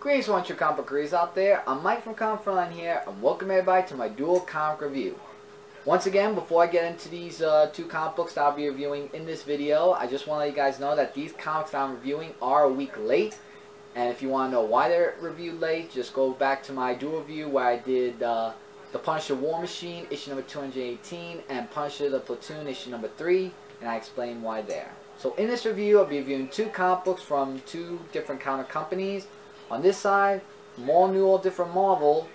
Greetings, one true comic book readers out there. I'm Mike from Frontline here, and welcome everybody to my Duel comic review. Once again, before I get into these two comic books that I'll be reviewing in this video, I just want to let you guys know that these comics that I'm reviewing are a week late. And if you want to know why they're reviewed late, just go back to my Duel review where I did The Punisher War Machine, issue number 218, and Punisher the Platoon, issue number 3, and I explain why there. So in this review, I'll be reviewing two comic books from two different comic companies. On this side, from all new, all different Marvel,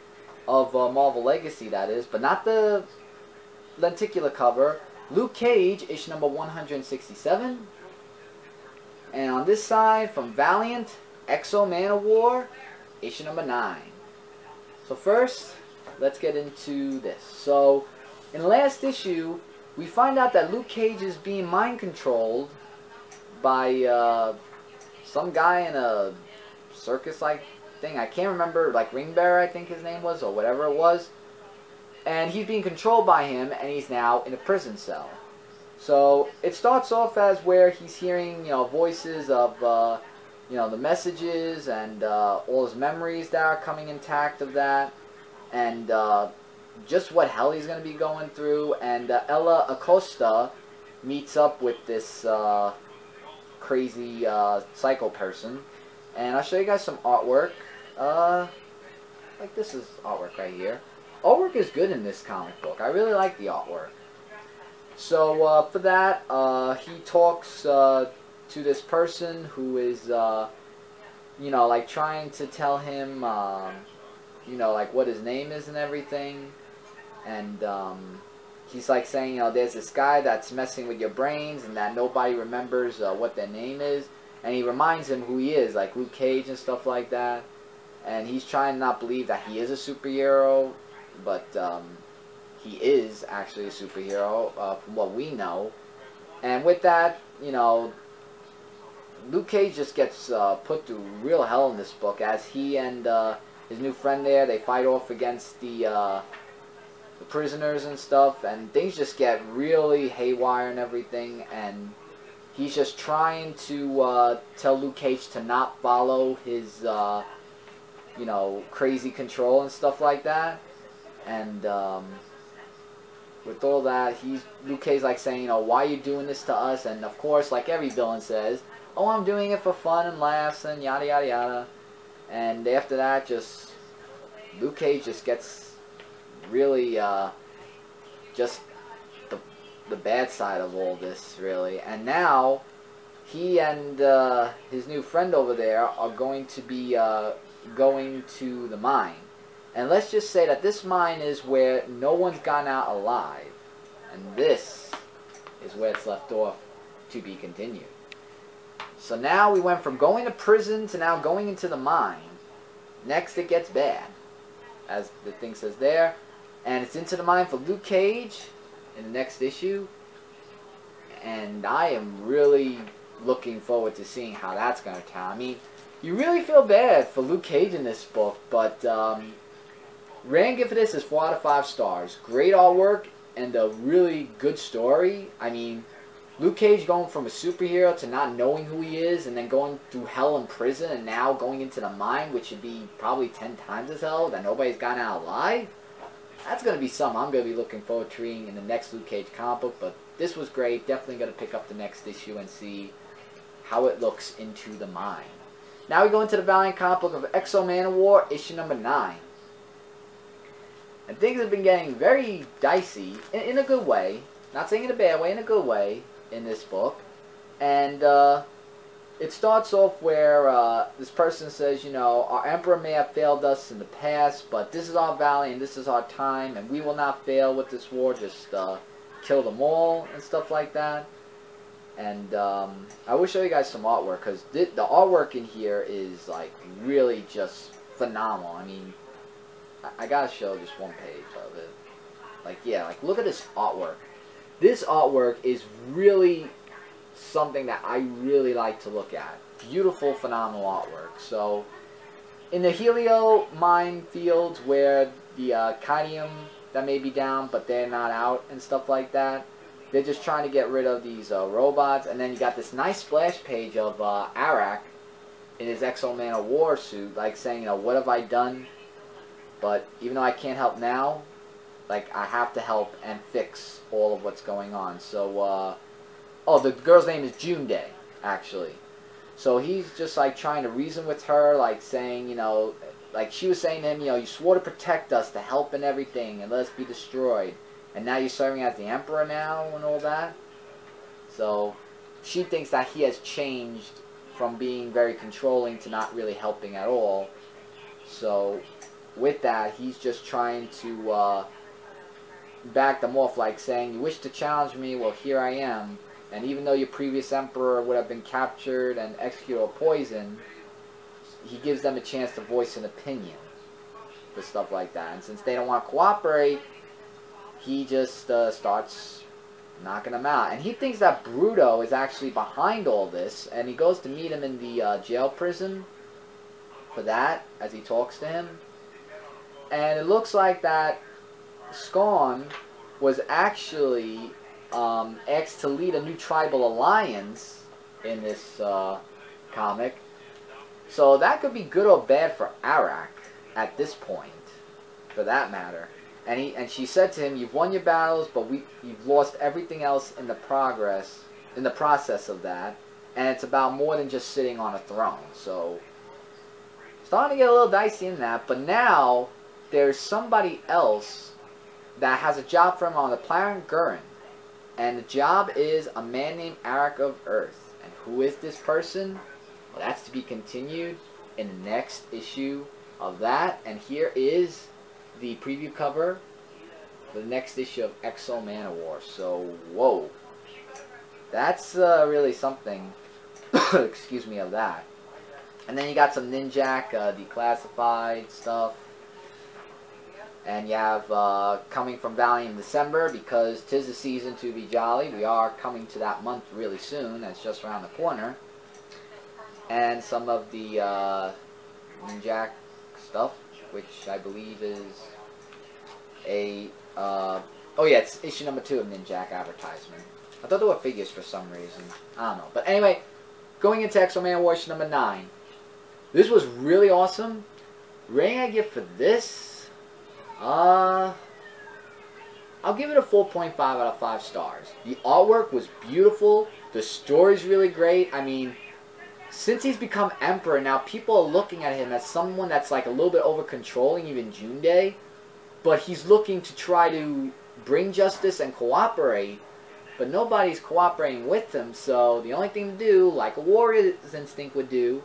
of Marvel Legacy that is, but not the lenticular cover, Luke Cage, issue number 167. And on this side, from Valiant, Exo Manowar, issue number 9. So first, let's get into this. So, in the last issue, we find out that Luke Cage is being mind controlled by some guy in a circus-like thing. I can't remember, like Ring Bearer I think his name was, or whatever it was. And he's being controlled by him, and he's now in a prison cell. So it starts off as where he's hearing, voices of, the messages and all his memories that are coming intact of that, and just what hell he's going to be going through. And Ella Acosta meets up with this crazy psycho person. And I'll show you guys some artwork. Like this is artwork right here. Artwork is good in this comic book. I really like the artwork. So for that, he talks to this person who is, like trying to tell him, like what his name is and everything. And he's like saying, there's this guy that's messing with your brains and that nobody remembers what their name is. And he reminds him who he is, like Luke Cage and stuff like that. And he's trying to not believe that he is a superhero, but he is actually a superhero from what we know. And with that, Luke Cage just gets put through real hell in this book as he and his new friend there, they fight off against the prisoners and stuff. And things just get really haywire and everything. And he's just trying to tell Luke Cage to not follow his, crazy control and stuff like that. And with all that, Luke Cage like saying, why are you doing this to us? And of course, like every villain says, oh, I'm doing it for fun and laughs and yada yada yada. And after that, Luke Cage just gets really just the bad side of all this, really. And now he and his new friend over there are going to be going to the mine. And let's just say that this mine is where no one's gotten out alive, and this is where it's left off to be continued. So now we went from going to prison to now going into the mine. Next it gets bad, as the thing says there, and it's into the mine for Luke Cage in the next issue, and I am really looking forward to seeing how that's going to turn. I mean, you really feel bad for Luke Cage in this book, but rating for this is 4 out of 5 stars. Great artwork and a really good story. I mean, Luke Cage going from a superhero to not knowing who he is, and then going through hell in prison, and now going into the mine, which should be probably 10 times as hell, that nobody's gotten out alive. That's going to be something I'm going to be looking forward to reading in the next Luke Cage comic book. But this was great. Definitely going to pick up the next issue and see how it looks into the mine. Now we go into the Valiant comic book of Exo Manowar, issue number 9. And things have been getting very dicey, in a good way. Not saying in a bad way, in a good way, in this book. And it starts off where this person says, our Emperor may have failed us in the past, but this is our valley and this is our time, and we will not fail with this war, just kill them all and stuff like that. And I will show you guys some artwork, because the artwork in here is like really just phenomenal. I mean, I gotta show just one page of it. Like, yeah, like look at this artwork. This artwork is really something that I really like to look at. Beautiful, phenomenal artwork. So, in the Helio mine fields where the Kydium that may be down, but they're not out and stuff like that, they're just trying to get rid of these robots. And then you got this nice splash page of Arak in his Manowar suit, like saying, you know, what have I done? But even though I can't help now, like, I have to help and fix all of what's going on. So, oh, the girl's name is June Day, actually. So he's just, like, trying to reason with her, like, saying, you know, like, she was saying to him, you know, you swore to protect us, to help and everything, and let us be destroyed. And now you're serving as the Emperor now and all that. So she thinks that he has changed from being very controlling to not really helping at all. So with that, he's just trying to back them off, like saying, you wish to challenge me, well, here I am. And even though your previous emperor would have been captured and executed or poisoned, he gives them a chance to voice an opinion for stuff like that. And since they don't want to cooperate, he just starts knocking them out. And he thinks that Bruto is actually behind all this, and he goes to meet him in the jail prison for that, as he talks to him. And it looks like that Scorn was actually asked to lead a new tribal alliance in this comic. So that could be good or bad for Arak at this point, for that matter. And she said to him, you've won your battles, but you've lost everything else in the process of that. And it's about more than just sitting on a throne. So starting to get a little dicey in that. But now there's somebody else that has a job for him on the planet Gurren. And the job is a man named Arak of Earth. And who is this person? Well, that's to be continued in the next issue of that. And here is the preview cover for the next issue of Manowar. So, whoa. That's really something. Excuse me, of that. And then you got some Ninjak declassified stuff. And you have coming from Valiant in December, because 'tis the season to be jolly. We are coming to that month really soon. That's just around the corner. And some of the Ninjak stuff, which I believe is a oh yeah, it's issue number 2 of Ninjak advertisement. I thought there were figures for some reason. I don't know. But anyway, going into Manowar issue number 9. This was really awesome. Rating I give for this, I'll give it a 4.5 out of 5 stars. The artwork was beautiful. The story's really great. I mean, since he's become Emperor, now people are looking at him as someone that's like a little bit over-controlling, even June Day. But he's looking to try to bring justice and cooperate. But nobody's cooperating with him, so the only thing to do, like a warrior's instinct would do,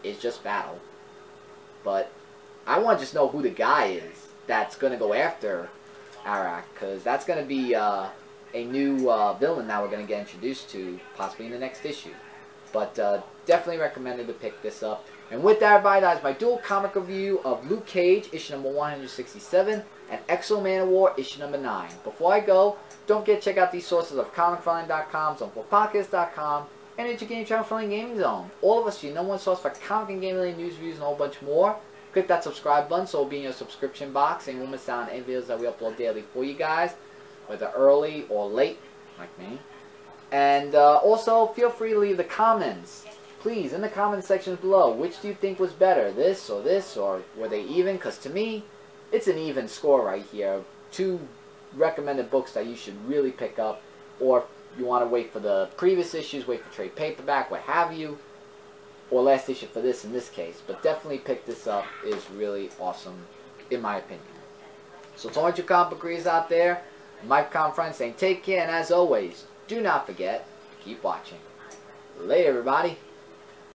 is just battle. But I want to just know who the guy is that's going to go after Arak, because that's going to be a new villain that we're going to get introduced to, possibly in the next issue. But definitely recommended to pick this up. And with that, everybody, that is my dual comic review of Luke Cage, issue number 167, and Manowar, issue number 9. Before I go, don't forget to check out these sources of ComicFrontline.com, ZoneForPodcast.com, and Educating Channel Frontline Gaming Zone. All of us, your number one source for comic and gaming news, reviews, and a whole bunch more. Click that subscribe button so it'll be in your subscription box, and you won't miss out on any videos that we upload daily for you guys, whether early or late, like me. And also, feel free to leave the comments, please, in the comment sections below. Which do you think was better, this, or were they even? Because to me, it's an even score right here. 2 recommended books that you should really pick up, or if you want to wait for the previous issues, wait for trade paperback, what have you, or last issue for this in this case. But definitely pick this up. It's really awesome, in my opinion. So to all you comic book readers out there, my comic friends saying take care, and as always, do not forget to keep watching. Later, everybody.